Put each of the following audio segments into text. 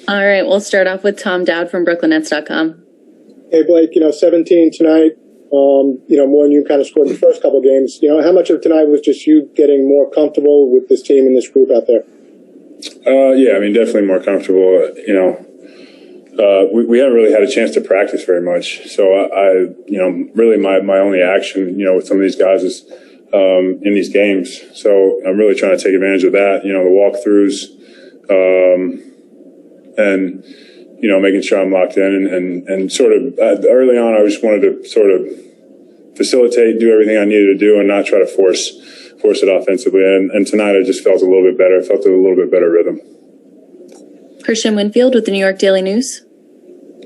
All right, we'll start off with Tom Dowd from BrooklynNets.com. Hey, Blake, 17 tonight, more than you kind of scored in the first couple of games. How much of tonight was just you getting more comfortable with this team and this group out there? Yeah, definitely more comfortable. We haven't really had a chance to practice very much. So really my only action, with some of these guys is in these games. So I'm really trying to take advantage of that, the walkthroughs, and, making sure I'm locked in and sort of early on, I just wanted to sort of facilitate, do everything I needed to do and not try to force it offensively. And tonight I just felt a little bit better. I felt a little bit better rhythm. Christian Winfield with the New York Daily News.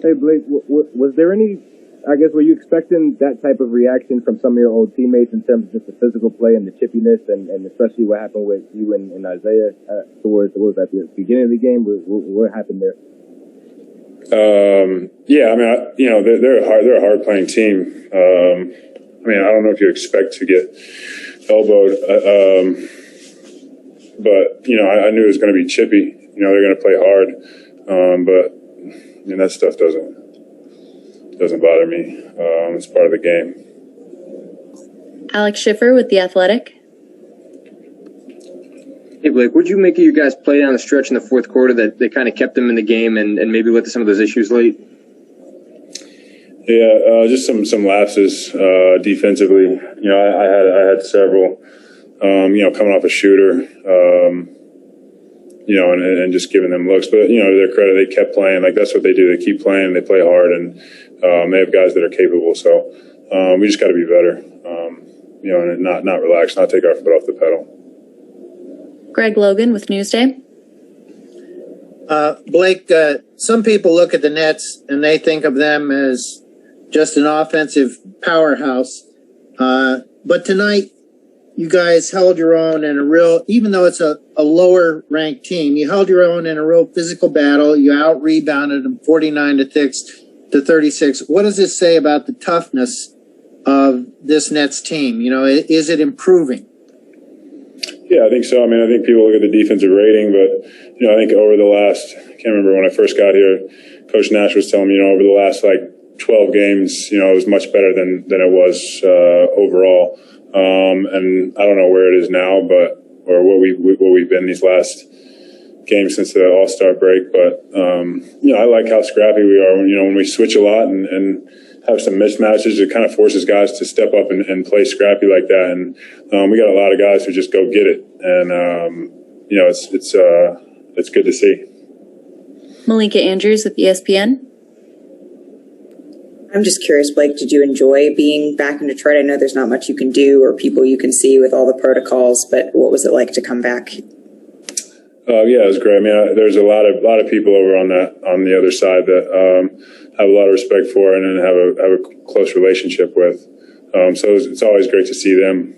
Hey, Blake, was there any, were you expecting that type of reaction from some of your old teammates in terms of just the physical play and the chippiness and especially what happened with you and Isaiah towards the beginning of the game? What happened there? Yeah, they're a hard playing team. I don't know if you expect to get elbowed, but I knew it was going to be chippy. They're going to play hard, but that stuff doesn't bother me. It's part of the game. Alex Schiffer with The Athletic. Hey, Blake, what'd you make of your guys' play down the stretch in the fourth quarter that they kind of kept them in the game and maybe led to some of those issues late? Yeah, just some lapses defensively. I had several. Coming off a shooter, and just giving them looks. But to their credit, they kept playing. Like that's what they do. They keep playing. They play hard, and they have guys that are capable. So we just got to be better. And not relax, not take our foot off the pedal. Greg Logan with Newsday. Blake, some people look at the Nets and they think of them as just an offensive powerhouse. But tonight, you guys held your own in a real, even though it's a lower ranked team, you held your own in a real physical battle. You out rebounded them 49 to 36. What does this say about the toughness of this Nets team? Is it improving? Yeah, I think so. I think people look at the defensive rating, but, I think over the last, I can't remember when I first got here, Coach Nash was telling me, over the last 12 games, it was much better than it was overall. And I don't know where it is now, or what we've been these last games since the All-Star break. But, I like how scrappy we are when we switch a lot and have some mismatches. It kind of forces guys to step up and play scrappy like that. And we got a lot of guys who just go get it. And, it's good to see. Malika Andrews with ESPN. I'm just curious, Blake, did you enjoy being back in Detroit? I know there's not much you can do or people you can see with all the protocols, but what was it like to come back? Yeah, it was great. There's a lot of people over on the other side that have a lot of respect for and have a close relationship with. So it's always great to see them.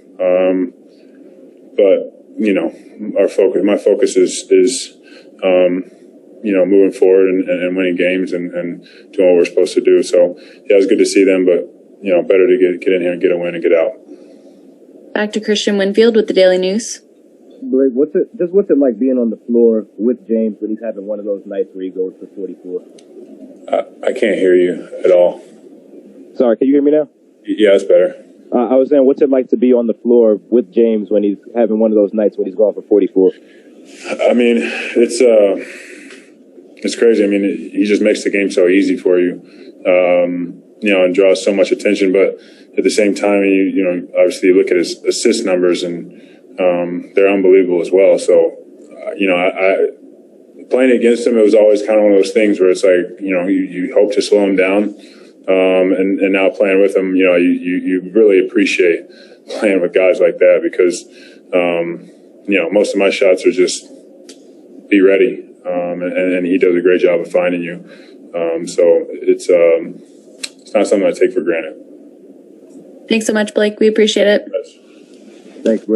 But my focus is moving forward and winning games and doing what we're supposed to do. So yeah, it was good to see them, but better to get in here and get a win and get out. Back to Christian Winfield with the Daily News. Blake, what's it like being on the floor with James when he's having one of those nights where he goes for 44? I can't hear you at all. Sorry, can you hear me now? Yeah, it's better. I was saying, what's it like to be on the floor with James when he's having one of those nights when he's going for 44? It's crazy. He just makes the game so easy for you, and draws so much attention. But at the same time, obviously you look at his assist numbers and they're unbelievable as well. So, I playing against him, it was always kind of one of those things where it's like, you hope to slow him down. And now playing with him, you really appreciate playing with guys like that because, most of my shots are just be ready. And he does a great job of finding you. So it's not something I take for granted. Thanks so much, Blake. We appreciate it. Yes. Thanks, Blake.